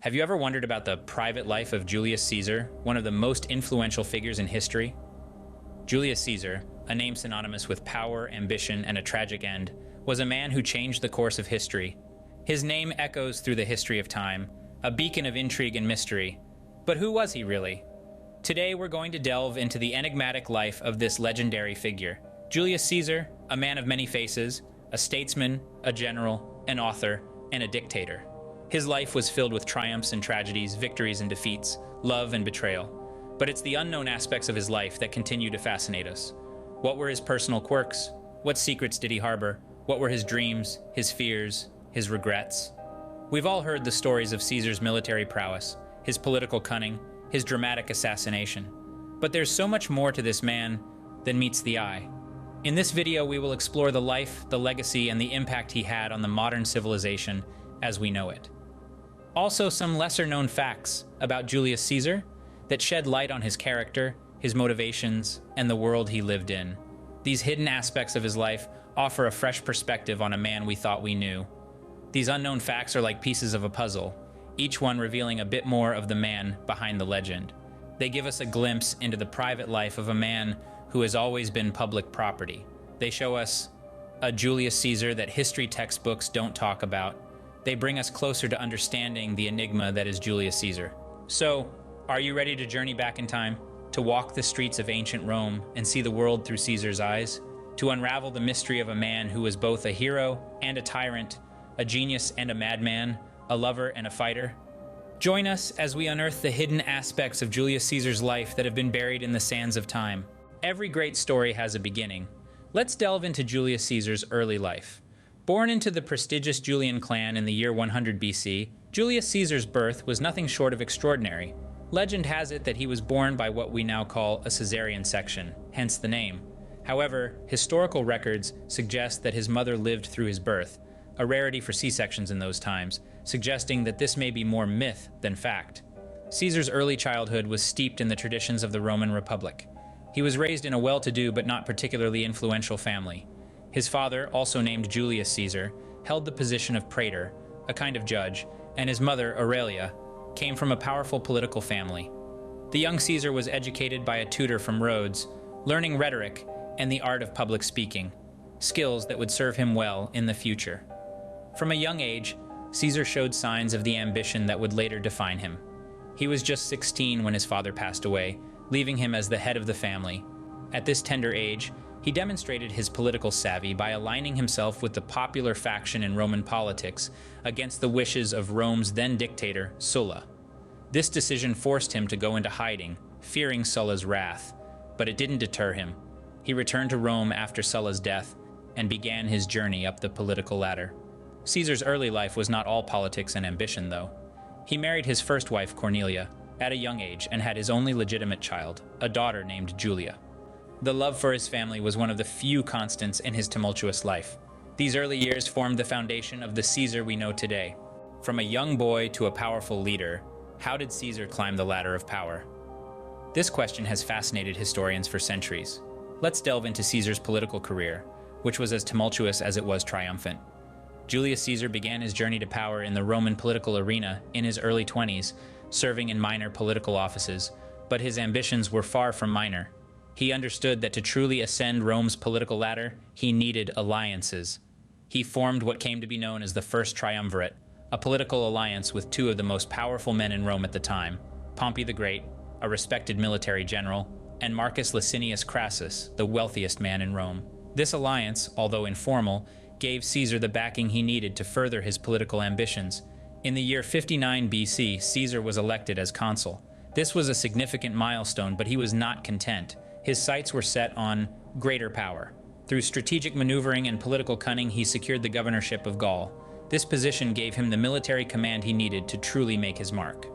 Have you ever wondered about the private life of Julius Caesar, one of the most influential figures in history? Julius Caesar, a name synonymous with power, ambition, and a tragic end, was a man who changed the course of history. His name echoes through the history of time, a beacon of intrigue and mystery. But who was he really? Today we're going to delve into the enigmatic life of this legendary figure. Julius Caesar, a man of many faces, a statesman, a general, an author, and a dictator. His life was filled with triumphs and tragedies, victories and defeats, love and betrayal. But it's the unknown aspects of his life that continue to fascinate us. What were his personal quirks? What secrets did he harbor? What were his dreams, his fears, his regrets? We've all heard the stories of Caesar's military prowess, his political cunning, his dramatic assassination. But there's so much more to this man than meets the eye. In this video, we will explore the life, the legacy, and the impact he had on the modern civilization as we know it. Also, some lesser-known facts about Julius Caesar that shed light on his character, his motivations, and the world he lived in. These hidden aspects of his life offer a fresh perspective on a man we thought we knew. These unknown facts are like pieces of a puzzle, each one revealing a bit more of the man behind the legend. They give us a glimpse into the private life of a man who has always been public property. They show us a Julius Caesar that history textbooks don't talk about. They bring us closer to understanding the enigma that is Julius Caesar. So, are you ready to journey back in time? To walk the streets of ancient Rome and see the world through Caesar's eyes? To unravel the mystery of a man who was both a hero and a tyrant, a genius and a madman, a lover and a fighter? Join us as we unearth the hidden aspects of Julius Caesar's life that have been buried in the sands of time. Every great story has a beginning. Let's delve into Julius Caesar's early life. Born into the prestigious Julian clan in the year 100 BC, Julius Caesar's birth was nothing short of extraordinary. Legend has it that he was born by what we now call a caesarean section, hence the name. However, historical records suggest that his mother lived through his birth, a rarity for C-sections in those times, suggesting that this may be more myth than fact. Caesar's early childhood was steeped in the traditions of the Roman Republic. He was raised in a well-to-do but not particularly influential family. His father, also named Julius Caesar, held the position of praetor, a kind of judge, and his mother, Aurelia, came from a powerful political family. The young Caesar was educated by a tutor from Rhodes, learning rhetoric and the art of public speaking, skills that would serve him well in the future. From a young age, Caesar showed signs of the ambition that would later define him. He was just 16 when his father passed away, leaving him as the head of the family. At this tender age, he demonstrated his political savvy by aligning himself with the popular faction in Roman politics against the wishes of Rome's then-dictator, Sulla. This decision forced him to go into hiding, fearing Sulla's wrath, but it didn't deter him. He returned to Rome after Sulla's death and began his journey up the political ladder. Caesar's early life was not all politics and ambition, though. He married his first wife, Cornelia, at a young age and had his only legitimate child, a daughter named Julia. The love for his family was one of the few constants in his tumultuous life. These early years formed the foundation of the Caesar we know today. From a young boy to a powerful leader, how did Caesar climb the ladder of power? This question has fascinated historians for centuries. Let's delve into Caesar's political career, which was as tumultuous as it was triumphant. Julius Caesar began his journey to power in the Roman political arena in his early 20s, serving in minor political offices, but his ambitions were far from minor. He understood that to truly ascend Rome's political ladder, he needed alliances. He formed what came to be known as the First Triumvirate, a political alliance with two of the most powerful men in Rome at the time, Pompey the Great, a respected military general, and Marcus Licinius Crassus, the wealthiest man in Rome. This alliance, although informal, gave Caesar the backing he needed to further his political ambitions. In the year 59 BC, Caesar was elected as consul. This was a significant milestone, but he was not content. His sights were set on greater power. Through strategic maneuvering and political cunning, he secured the governorship of Gaul. This position gave him the military command he needed to truly make his mark.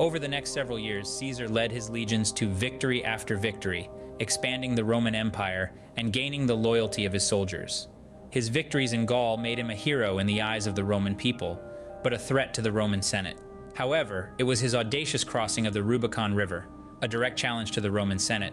Over the next several years, Caesar led his legions to victory after victory, expanding the Roman Empire and gaining the loyalty of his soldiers. His victories in Gaul made him a hero in the eyes of the Roman people, but a threat to the Roman Senate. However, it was his audacious crossing of the Rubicon River, a direct challenge to the Roman Senate,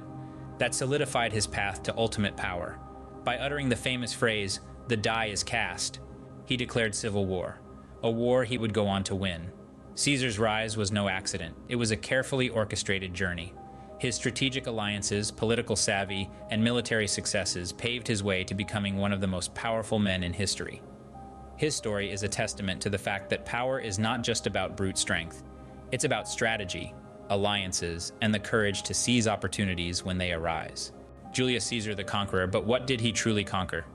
that solidified his path to ultimate power. By uttering the famous phrase, "the die is cast," he declared civil war, a war he would go on to win. Caesar's rise was no accident. It was a carefully orchestrated journey. His strategic alliances, political savvy, and military successes paved his way to becoming one of the most powerful men in history. His story is a testament to the fact that power is not just about brute strength. It's about strategy, alliances, and the courage to seize opportunities when they arise. Julius Caesar the Conqueror, but what did he truly conquer?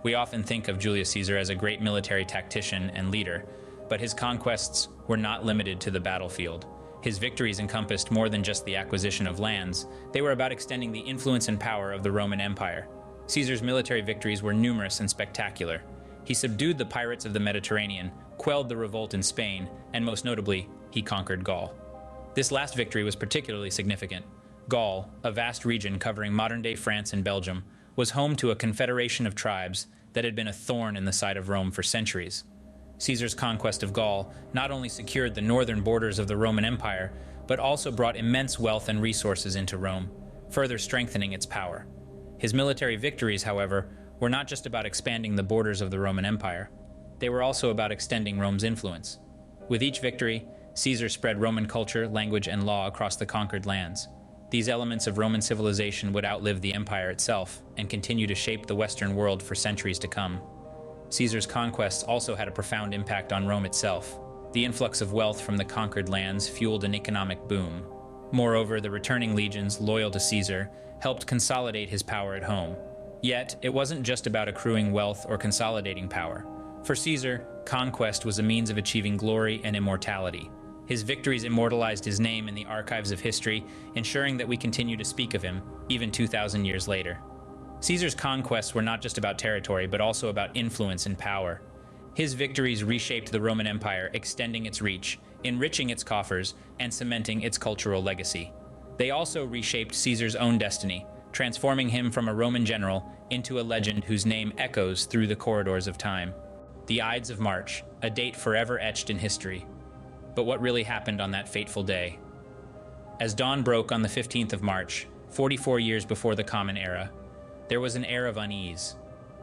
We often think of Julius Caesar as a great military tactician and leader, but his conquests were not limited to the battlefield. His victories encompassed more than just the acquisition of lands. They were about extending the influence and power of the Roman Empire. Caesar's military victories were numerous and spectacular. He subdued the pirates of the Mediterranean, quelled the revolt in Spain, and most notably, he conquered Gaul. This last victory was particularly significant. Gaul, a vast region covering modern-day France and Belgium, was home to a confederation of tribes that had been a thorn in the side of Rome for centuries. Caesar's conquest of Gaul not only secured the northern borders of the Roman Empire, but also brought immense wealth and resources into Rome, further strengthening its power. His military victories, however, were not just about expanding the borders of the Roman Empire. They were also about extending Rome's influence. With each victory, Caesar spread Roman culture, language, and law across the conquered lands. These elements of Roman civilization would outlive the empire itself and continue to shape the Western world for centuries to come. Caesar's conquests also had a profound impact on Rome itself. The influx of wealth from the conquered lands fueled an economic boom. Moreover, the returning legions loyal to Caesar helped consolidate his power at home. Yet, it wasn't just about accruing wealth or consolidating power. For Caesar, conquest was a means of achieving glory and immortality. His victories immortalized his name in the archives of history, ensuring that we continue to speak of him, even 2,000 years later. Caesar's conquests were not just about territory, but also about influence and power. His victories reshaped the Roman Empire, extending its reach, enriching its coffers, and cementing its cultural legacy. They also reshaped Caesar's own destiny, transforming him from a Roman general into a legend whose name echoes through the corridors of time. The Ides of March, a date forever etched in history. But what really happened on that fateful day? As dawn broke on the 15th of March, 44 years before the Common Era, there was an air of unease.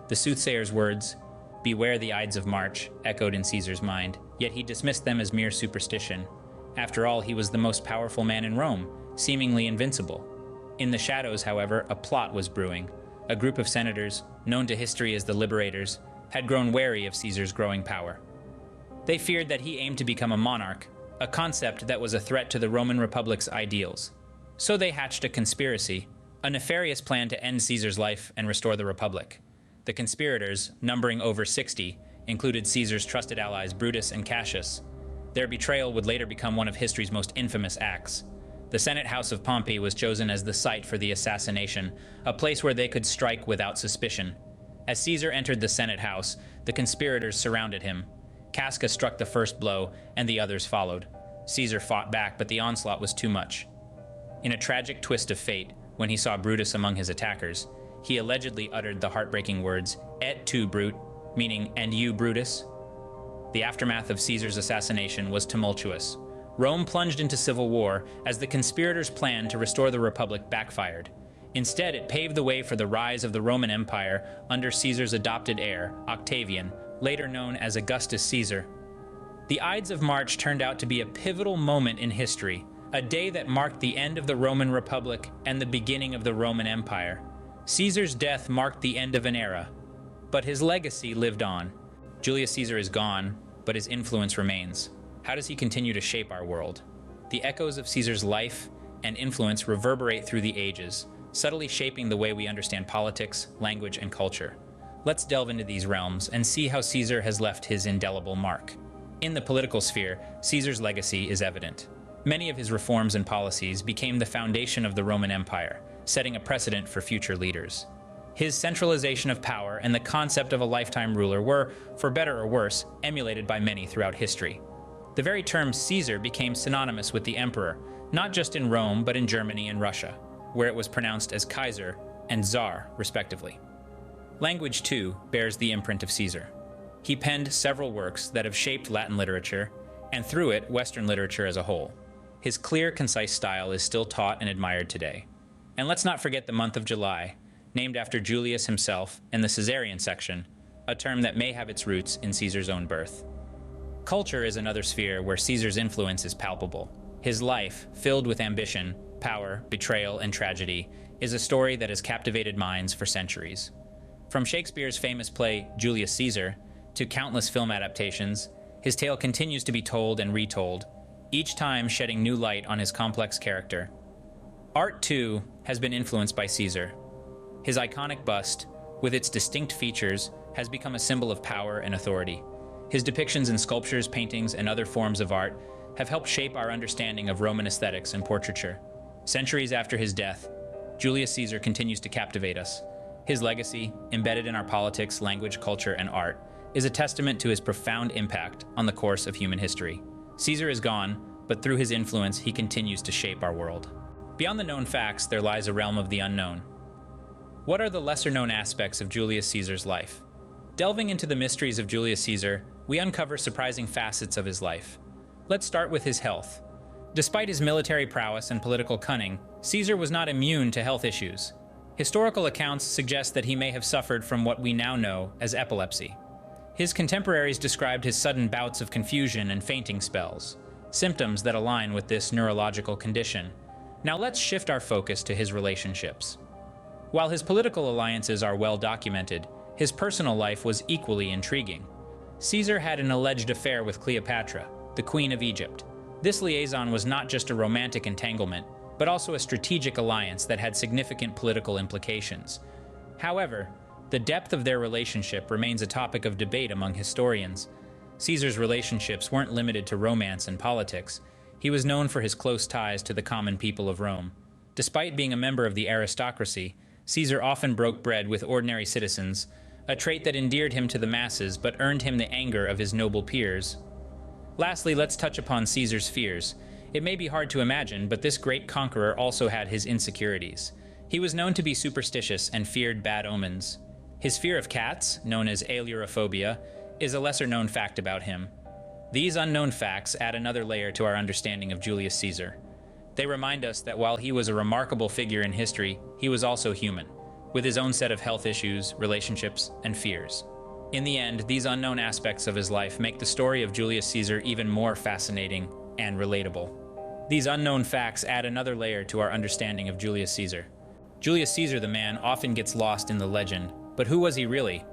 The soothsayer's words, "Beware the Ides of March," echoed in Caesar's mind, yet he dismissed them as mere superstition. After all, he was the most powerful man in Rome, seemingly invincible. In the shadows, however, a plot was brewing. A group of senators, known to history as the Liberators, had grown wary of Caesar's growing power. They feared that he aimed to become a monarch, a concept that was a threat to the Roman Republic's ideals. So they hatched a conspiracy, a nefarious plan to end Caesar's life and restore the Republic. The conspirators, numbering over 60, included Caesar's trusted allies Brutus and Cassius. Their betrayal would later become one of history's most infamous acts. The Senate House of Pompey was chosen as the site for the assassination, a place where they could strike without suspicion. As Caesar entered the Senate House, the conspirators surrounded him. Casca struck the first blow, and the others followed. Caesar fought back, but the onslaught was too much. In a tragic twist of fate, when he saw Brutus among his attackers, he allegedly uttered the heartbreaking words, "Et tu, Brute," meaning, "And you, Brutus?" The aftermath of Caesar's assassination was tumultuous. Rome plunged into civil war as the conspirators' plan to restore the Republic backfired. Instead, it paved the way for the rise of the Roman Empire under Caesar's adopted heir, Octavian, later known as Augustus Caesar. The Ides of March turned out to be a pivotal moment in history, a day that marked the end of the Roman Republic and the beginning of the Roman Empire. Caesar's death marked the end of an era, but his legacy lived on. Julius Caesar is gone, but his influence remains. How does he continue to shape our world? The echoes of Caesar's life and influence reverberate through the ages, subtly shaping the way we understand politics, language, and culture. Let's delve into these realms and see how Caesar has left his indelible mark. In the political sphere, Caesar's legacy is evident. Many of his reforms and policies became the foundation of the Roman Empire, setting a precedent for future leaders. His centralization of power and the concept of a lifetime ruler were, for better or worse, emulated by many throughout history. The very term Caesar became synonymous with the emperor, not just in Rome but in Germany and Russia, where it was pronounced as Kaiser and Tsar, respectively. Language, too, bears the imprint of Caesar. He penned several works that have shaped Latin literature, and through it, Western literature as a whole. His clear, concise style is still taught and admired today. And let's not forget the month of July, named after Julius himself and the Caesarian section, a term that may have its roots in Caesar's own birth. Culture is another sphere where Caesar's influence is palpable. His life, filled with ambition, power, betrayal, and tragedy, is a story that has captivated minds for centuries. From Shakespeare's famous play Julius Caesar to countless film adaptations, his tale continues to be told and retold, each time shedding new light on his complex character. Art, too, has been influenced by Caesar. His iconic bust, with its distinct features, has become a symbol of power and authority. His depictions in sculptures, paintings, and other forms of art have helped shape our understanding of Roman aesthetics and portraiture. Centuries after his death, Julius Caesar continues to captivate us. His legacy, embedded in our politics, language, culture, and art, is a testament to his profound impact on the course of human history. Caesar is gone, but through his influence, he continues to shape our world. Beyond the known facts, there lies a realm of the unknown. What are the lesser-known aspects of Julius Caesar's life? Delving into the mysteries of Julius Caesar, we uncover surprising facets of his life. Let's start with his health. Despite his military prowess and political cunning, Caesar was not immune to health issues. Historical accounts suggest that he may have suffered from what we now know as epilepsy. His contemporaries described his sudden bouts of confusion and fainting spells, symptoms that align with this neurological condition. Now let's shift our focus to his relationships. While his political alliances are well documented, his personal life was equally intriguing. Caesar had an alleged affair with Cleopatra, the Queen of Egypt. This liaison was not just a romantic entanglement, but also a strategic alliance that had significant political implications. However, the depth of their relationship remains a topic of debate among historians. Caesar's relationships weren't limited to romance and politics. He was known for his close ties to the common people of Rome. Despite being a member of the aristocracy, Caesar often broke bread with ordinary citizens, a trait that endeared him to the masses but earned him the anger of his noble peers. Lastly, let's touch upon Caesar's fears. It may be hard to imagine, but this great conqueror also had his insecurities. He was known to be superstitious and feared bad omens. His fear of cats, known as ailurophobia, is a lesser-known fact about him. These unknown facts add another layer to our understanding of Julius Caesar. They remind us that while he was a remarkable figure in history, he was also human, with his own set of health issues, relationships, and fears. In the end, these unknown aspects of his life make the story of Julius Caesar even more fascinating and relatable. These unknown facts add another layer to our understanding of Julius Caesar. Julius Caesar, the man, often gets lost in the legend, but who was he really?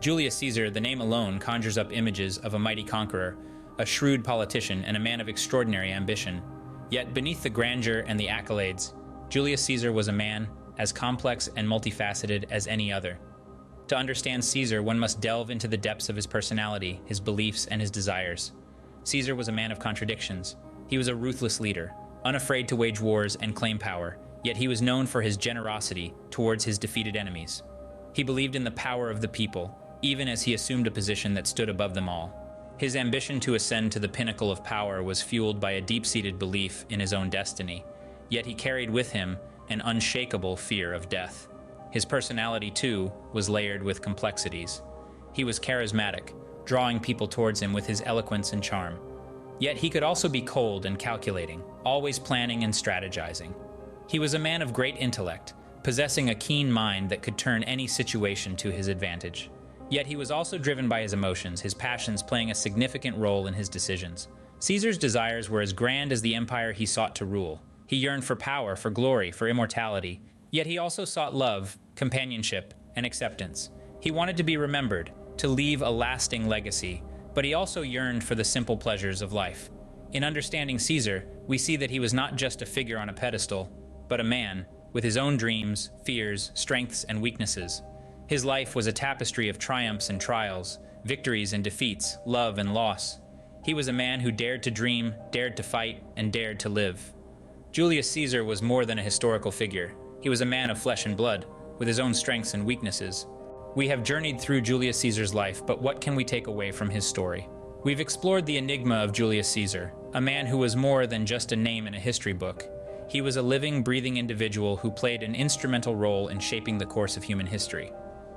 Julius Caesar, the name alone, conjures up images of a mighty conqueror, a shrewd politician, and a man of extraordinary ambition. Yet beneath the grandeur and the accolades, Julius Caesar was a man as complex and multifaceted as any other. To understand Caesar, one must delve into the depths of his personality, his beliefs, and his desires. Caesar was a man of contradictions. He was a ruthless leader, unafraid to wage wars and claim power, yet he was known for his generosity towards his defeated enemies. He believed in the power of the people, even as he assumed a position that stood above them all. His ambition to ascend to the pinnacle of power was fueled by a deep-seated belief in his own destiny, yet he carried with him an unshakable fear of death. His personality, too, was layered with complexities. He was charismatic, drawing people towards him with his eloquence and charm. Yet he could also be cold and calculating, always planning and strategizing. He was a man of great intellect, possessing a keen mind that could turn any situation to his advantage. Yet he was also driven by his emotions, his passions playing a significant role in his decisions. Caesar's desires were as grand as the empire he sought to rule. He yearned for power, for glory, for immortality. Yet he also sought love, companionship, and acceptance. He wanted to be remembered, to leave a lasting legacy, but he also yearned for the simple pleasures of life. In understanding Caesar, we see that he was not just a figure on a pedestal, but a man with his own dreams, fears, strengths, and weaknesses. His life was a tapestry of triumphs and trials, victories and defeats, love and loss. He was a man who dared to dream, dared to fight, and dared to live. Julius Caesar was more than a historical figure. He was a man of flesh and blood, with his own strengths and weaknesses. We have journeyed through Julius Caesar's life, but what can we take away from his story? We've explored the enigma of Julius Caesar, a man who was more than just a name in a history book. He was a living, breathing individual who played an instrumental role in shaping the course of human history.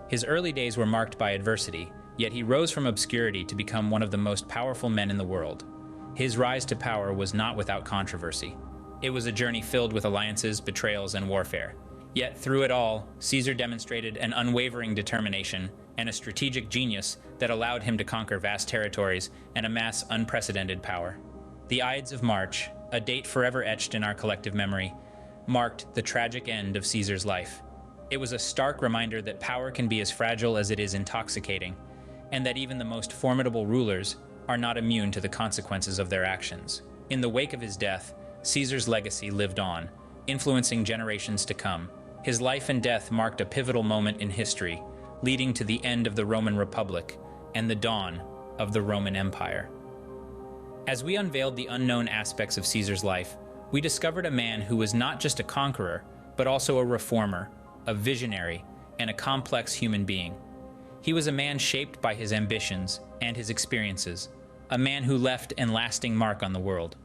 His early days were marked by adversity, yet he rose from obscurity to become one of the most powerful men in the world. His rise to power was not without controversy. It was a journey filled with alliances, betrayals, and warfare. Yet through it all, Caesar demonstrated an unwavering determination, and a strategic genius that allowed him to conquer vast territories and amass unprecedented power. The Ides of March, a date forever etched in our collective memory, marked the tragic end of Caesar's life. It was a stark reminder that power can be as fragile as it is intoxicating, and that even the most formidable rulers are not immune to the consequences of their actions. In the wake of his death, Caesar's legacy lived on, influencing generations to come. His life and death marked a pivotal moment in history, leading to the end of the Roman Republic and the dawn of the Roman Empire. As we unveiled the unknown aspects of Caesar's life, we discovered a man who was not just a conqueror, but also a reformer, a visionary, and a complex human being. He was a man shaped by his ambitions and his experiences, a man who left an lasting mark on the world.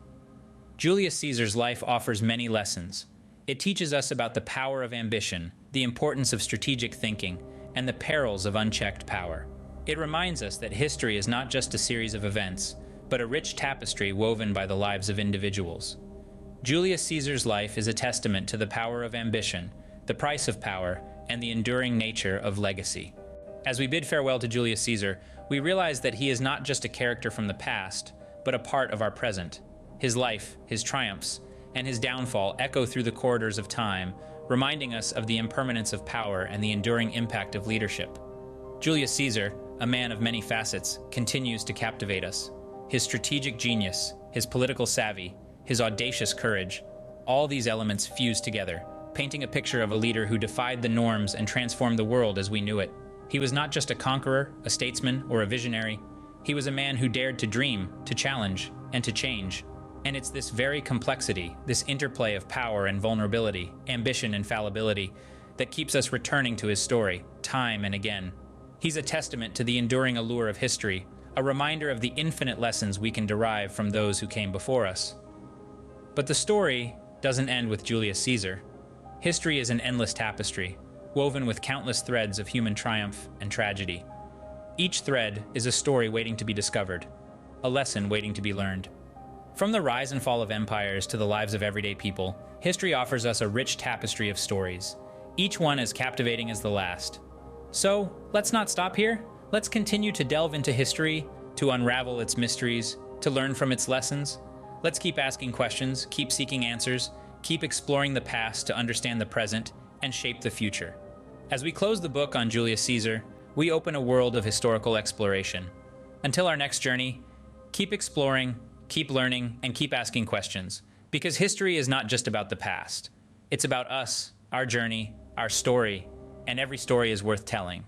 Julius Caesar's life offers many lessons. It teaches us about the power of ambition, the importance of strategic thinking, and the perils of unchecked power. It reminds us that history is not just a series of events, but a rich tapestry woven by the lives of individuals. Julius Caesar's life is a testament to the power of ambition, the price of power, and the enduring nature of legacy. As we bid farewell to Julius Caesar, we realize that he is not just a character from the past, but a part of our present. His life, his triumphs, and his downfall echo through the corridors of time, reminding us of the impermanence of power and the enduring impact of leadership. Julius Caesar, a man of many facets, continues to captivate us. His strategic genius, his political savvy, his audacious courage, all these elements fuse together, painting a picture of a leader who defied the norms and transformed the world as we knew it. He was not just a conqueror, a statesman, or a visionary. He was a man who dared to dream, to challenge, and to change. And it's this very complexity, this interplay of power and vulnerability, ambition and fallibility, that keeps us returning to his story, time and again. He's a testament to the enduring allure of history, a reminder of the infinite lessons we can derive from those who came before us. But the story doesn't end with Julius Caesar. History is an endless tapestry, woven with countless threads of human triumph and tragedy. Each thread is a story waiting to be discovered, a lesson waiting to be learned. From the rise and fall of empires to the lives of everyday people, history offers us a rich tapestry of stories, each one as captivating as the last. So, let's not stop here. Let's continue to delve into history, to unravel its mysteries, to learn from its lessons. Let's keep asking questions, keep seeking answers, keep exploring the past to understand the present and shape the future. As we close the book on Julius Caesar, we open a world of historical exploration. Until our next journey, keep exploring, keep learning, and keep asking questions, because history is not just about the past. It's about us, our journey, our story, and every story is worth telling.